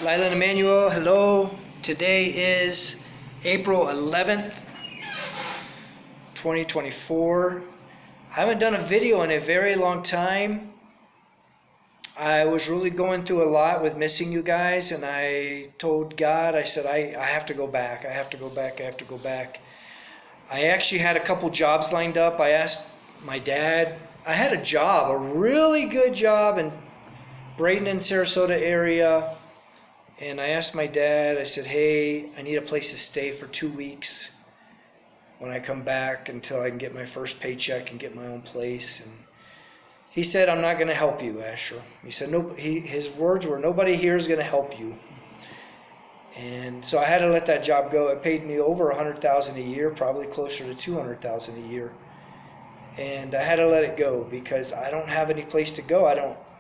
Lila and Emmanuel, hello. Today is April 11th, 2024. I haven't done a video in a very long time. I was really going through a lot with missing you guys, and I told God, I said, I have to go back. I have to go back. I have to go back. I actually had a couple jobs lined up. I asked my dad. I had a job, a really good job in Braden and Sarasota area. And I asked my dad, I said, hey, I need a place to stay for 2 weeks when I come back until I can get my first paycheck and get my own place. And he said, I'm not going to help you, Asher. He said, no. His words were, nobody here is going to help you. And so I had to let that job go. It paid me over $100,000 a year, probably closer to $200,000 a year. And I had to let it go because I don't have any place to go.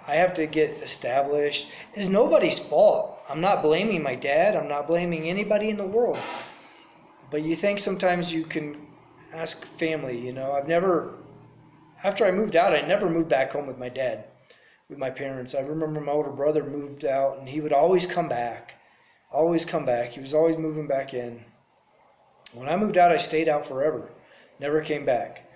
I have to get established. It's nobody's fault. I'm not blaming my dad. I'm not blaming anybody in the world. But you think sometimes you can ask family, after I moved out, I never moved back home with my dad, with my parents. I remember my older brother moved out and he would always come back. Always come back. He was always moving back in. When I moved out, I stayed out forever. Never came back.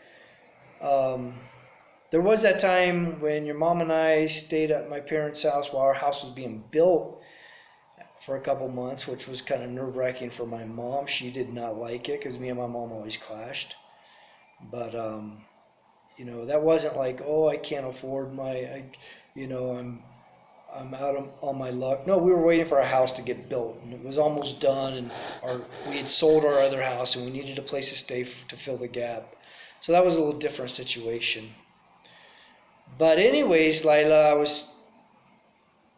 There was that time when your mom and I stayed at my parents' house while our house was being built for a couple months, which was kind of nerve-wracking for my mom. She did not like it because me and my mom always clashed. But, that wasn't like, oh, I can't afford I'm out on my luck. No, we were waiting for our house to get built, and it was almost done, and we had sold our other house, and we needed a place to stay to fill the gap. So that was a little different situation. But anyways, Lila, I was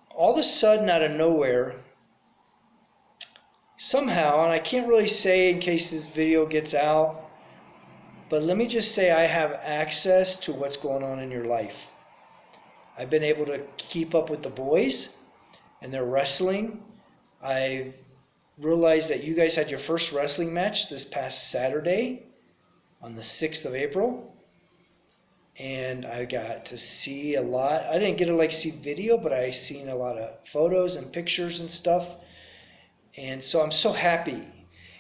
all of a sudden out of nowhere, somehow, and I can't really say in case this video gets out, but let me just say I have access to what's going on in your life. I've been able to keep up with the boys and their wrestling. I realized that you guys had your first wrestling match this past Saturday on the 6th of April. And I got to see a lot. I didn't get to see video, but I seen a lot of photos and pictures and stuff. And so I'm so happy.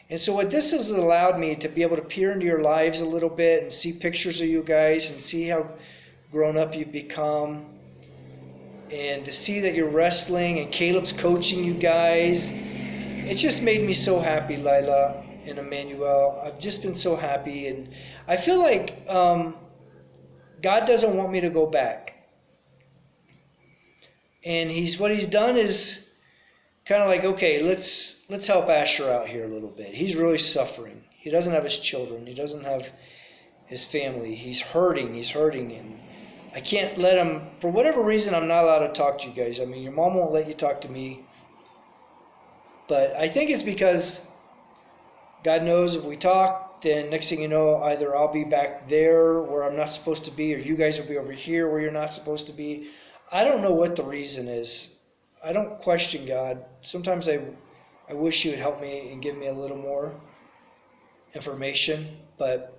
And so what this has allowed me to be able to peer into your lives a little bit and see pictures of you guys and see how grown up you've become. And to see that you're wrestling and Caleb's coaching you guys. It just made me so happy, Lila and Emmanuel. I've just been so happy. And I feel like God doesn't want me to go back. And what he's done is kind of like, okay, let's help Asher out here a little bit. He's really suffering. He doesn't have his children. He doesn't have his family. He's hurting. And I can't let him, for whatever reason, I'm not allowed to talk to you guys. I mean, your mom won't let you talk to me. But I think it's because God knows if we talk, then next thing you know, either I'll be back there where I'm not supposed to be, or you guys will be over here where you're not supposed to be. I don't know what the reason is. I don't question God. Sometimes I wish He would help me and give me a little more information. But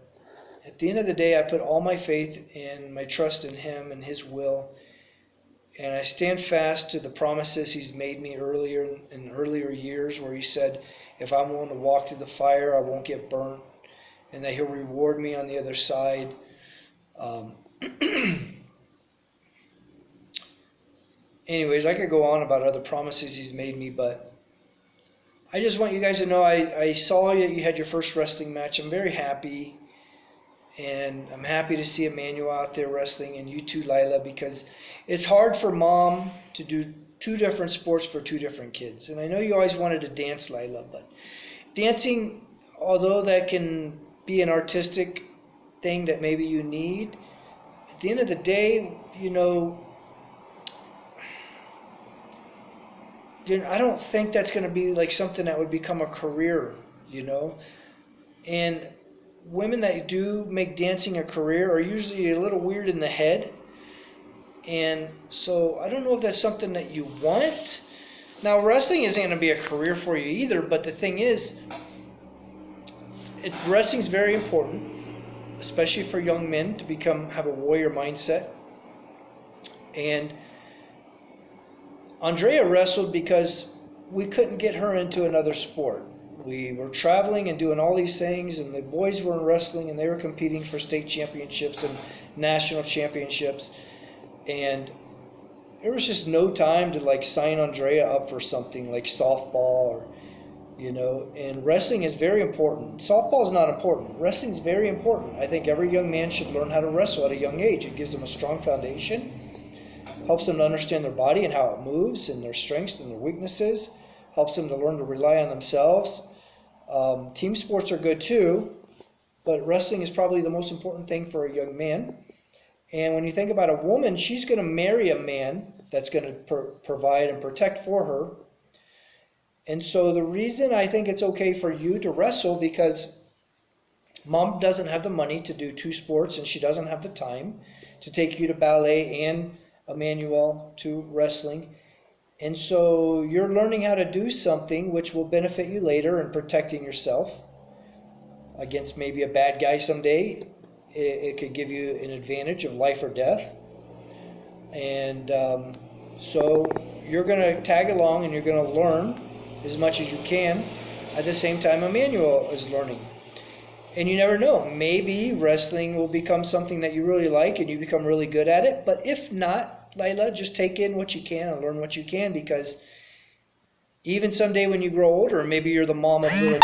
at the end of the day, I put all my faith and my trust in Him and His will. And I stand fast to the promises He's made me in earlier years where He said, if I'm willing to walk through the fire, I won't get burnt. And that He'll reward me on the other side. Anyways, I could go on about other promises He's made me, but I just want you guys to know I saw you had your first wrestling match. I'm very happy. And I'm happy to see Emmanuel out there wrestling, and you too, Lila, because it's hard for mom to do 2 different sports for 2 different kids. And I know you always wanted to dance, Lila, but dancing, although that can be an artistic thing that maybe you need, at the end of the day, I don't think that's going to be like something that would become a career, And women that do make dancing a career are usually a little weird in the head. And so I don't know if that's something that you want. Now, wrestling isn't going to be a career for you either, but the thing is, wrestling's very important, especially for young men to have a warrior mindset. And Andrea wrestled because we couldn't get her into another sport. We were traveling and doing all these things, and the boys were in wrestling, and they were competing for state championships and national championships. And there was just no time to like sign Andrea up for something like softball or, and wrestling is very important. Softball is not important. Wrestling is very important. I think every young man should learn how to wrestle at a young age. It gives them a strong foundation, helps them to understand their body and how it moves and their strengths and their weaknesses, helps them to learn to rely on themselves. Team sports are good too, but wrestling is probably the most important thing for a young man. And when you think about a woman, she's going to marry a man that's going to provide and protect for her. And so the reason I think it's okay for you to wrestle, because mom doesn't have the money to do two sports, and she doesn't have the time to take you to ballet and Emmanuel to wrestling. And so you're learning how to do something which will benefit you later in protecting yourself against maybe a bad guy someday. It could give you an advantage of life or death. And so you're going to tag along and you're going to learn as much as you can. At the same time, Emmanuel is learning. And you never know. Maybe wrestling will become something that you really like and you become really good at it. But if not, Layla, just take in what you can and learn what you can, because even someday when you grow older, maybe you're the mom of little,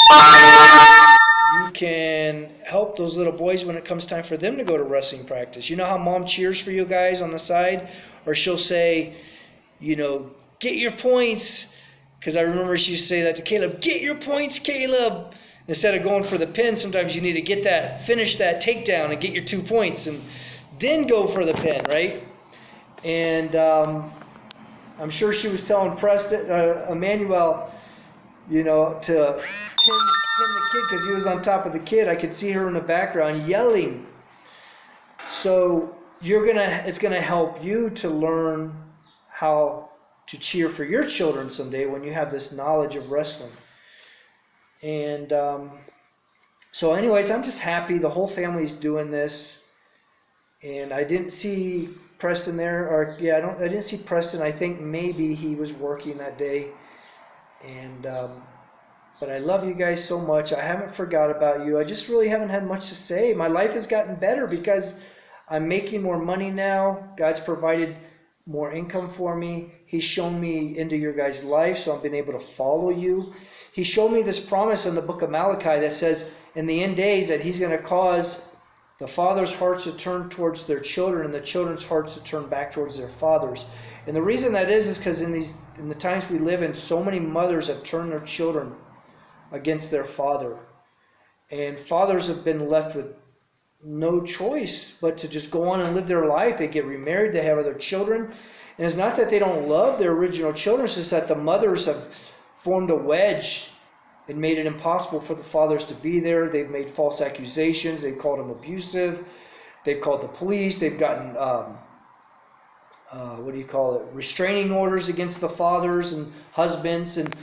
you can help those little boys when it comes time for them to go to wrestling practice. You know how mom cheers for you guys on the side? Or she'll say, get your points. Because I remember she used to say that to Caleb, get your points, Caleb. Instead of going for the pin, sometimes you need to finish that takedown and get your 2 points and then go for the pin, right? And I'm sure she was telling Preston, Emmanuel, to pin the kid because he was on top of the kid. I could see her in the background yelling. So it's gonna help you to learn how to cheer for your children someday when you have this knowledge of wrestling. And so anyways, I'm just happy the whole family's doing this. And I didn't see Preston there, I didn't see Preston. I think maybe he was working that day. And but I love you guys so much. I haven't forgot about you. I just really haven't had much to say. My life has gotten better because I'm making more money now. God's provided more income for me. He's shown me into your guys' life, so I've been able to follow you. He showed me this promise in the book of Malachi that says in the end days that he's going to cause the fathers' hearts to turn towards their children and the children's hearts to turn back towards their fathers. And the reason that is because in the times we live in, so many mothers have turned their children against their father. And fathers have been left with no choice but to just go on and live their life. They get remarried, they have other children. And it's not that they don't love their original children, it's just that the mothers have formed a wedge and made it impossible for the fathers to be there. They've made false accusations. They've called them abusive. They've called the police. They've gotten, restraining orders against the fathers and husbands. And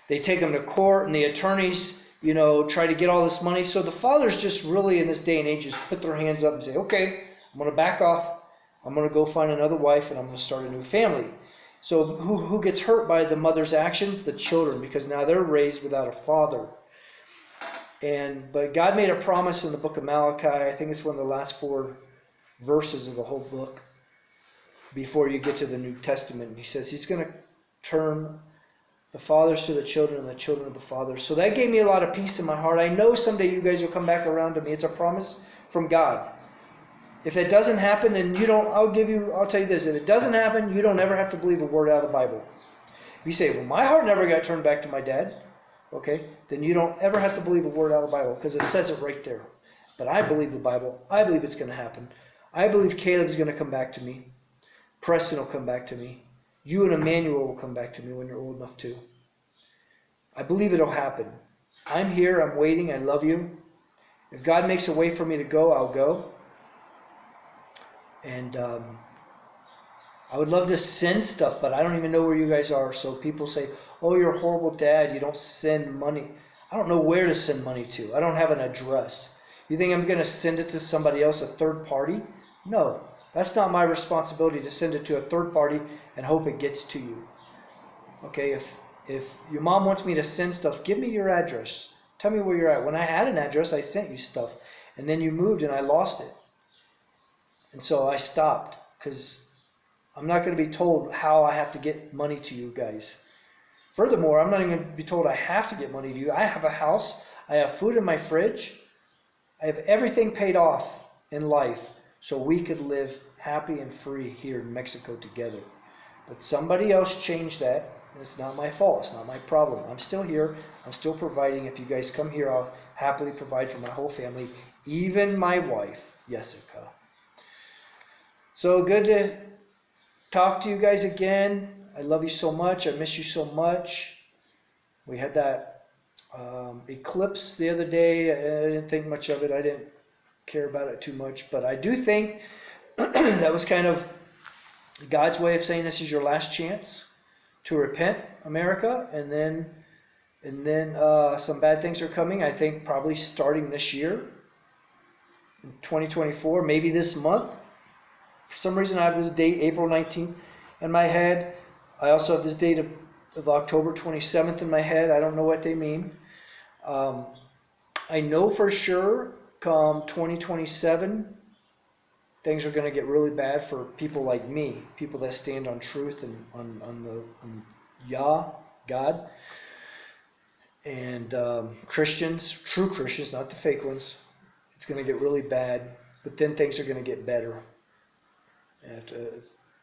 they take them to court, and the attorneys, try to get all this money. So the fathers just really in this day and age just put their hands up and say, okay, I'm going to back off. I'm going to go find another wife, and I'm going to start a new family. So who gets hurt by the mother's actions? The children, because now they're raised without a father. But God made a promise in the book of Malachi. I think it's one of the last 4 verses of the whole book before you get to the New Testament. He says he's going to turn the fathers to the children and the children to the fathers. So that gave me a lot of peace in my heart. I know someday you guys will come back around to me. It's a promise from God. If that doesn't happen, then I'll tell you this. If it doesn't happen, you don't ever have to believe a word out of the Bible. If you say, well, my heart never got turned back to my dad, okay, then you don't ever have to believe a word out of the Bible because it says it right there. But I believe the Bible. I believe it's going to happen. I believe Caleb's going to come back to me. Preston will come back to me. You and Emmanuel will come back to me when you're old enough to. I believe it'll happen. I'm here. I'm waiting. I love you. If God makes a way for me to go, I'll go. And I would love to send stuff, but I don't even know where you guys are. So people say, oh, you're a horrible dad. You don't send money. I don't know where to send money to. I don't have an address. You think I'm going to send it to somebody else, a third party? No, that's not my responsibility to send it to a third party and hope it gets to you. Okay, If your mom wants me to send stuff, give me your address. Tell me where you're at. When I had an address, I sent you stuff. And then you moved and I lost it. And so I stopped because I'm not going to be told how I have to get money to you guys. Furthermore, I'm not even going to be told I have to get money to you. I have a house. I have food in my fridge. I have everything paid off in life so we could live happy and free here in Mexico together. But somebody else changed that. And it's not my fault. It's not my problem. I'm still here. I'm still providing. If you guys come here, I'll happily provide for my whole family, even my wife, Jessica. So good to talk to you guys again. I love you so much. I miss you so much. We had that eclipse the other day. I didn't think much of it. I didn't care about it too much. But I do think that was kind of God's way of saying this is your last chance to repent, America, and then some bad things are coming. I think probably starting this year, in 2024, maybe this month. For some reason, I have this date, April 19th, in my head. I also have this date of October 27th in my head. I don't know what they mean. I know for sure, come 2027. Things are going to get really bad for people like me, people that stand on truth and on Yah, God, and Christians, true Christians, not the fake ones. It's going to get really bad, but then things are going to get better.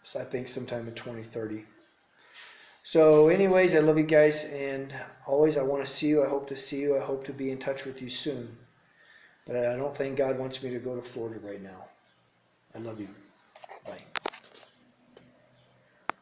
So I think sometime in 2030. So anyways, I love you guys, and always I want to see you. I hope to see you. I hope to be in touch with you soon. But I don't think God wants me to go to Florida right now. I love you.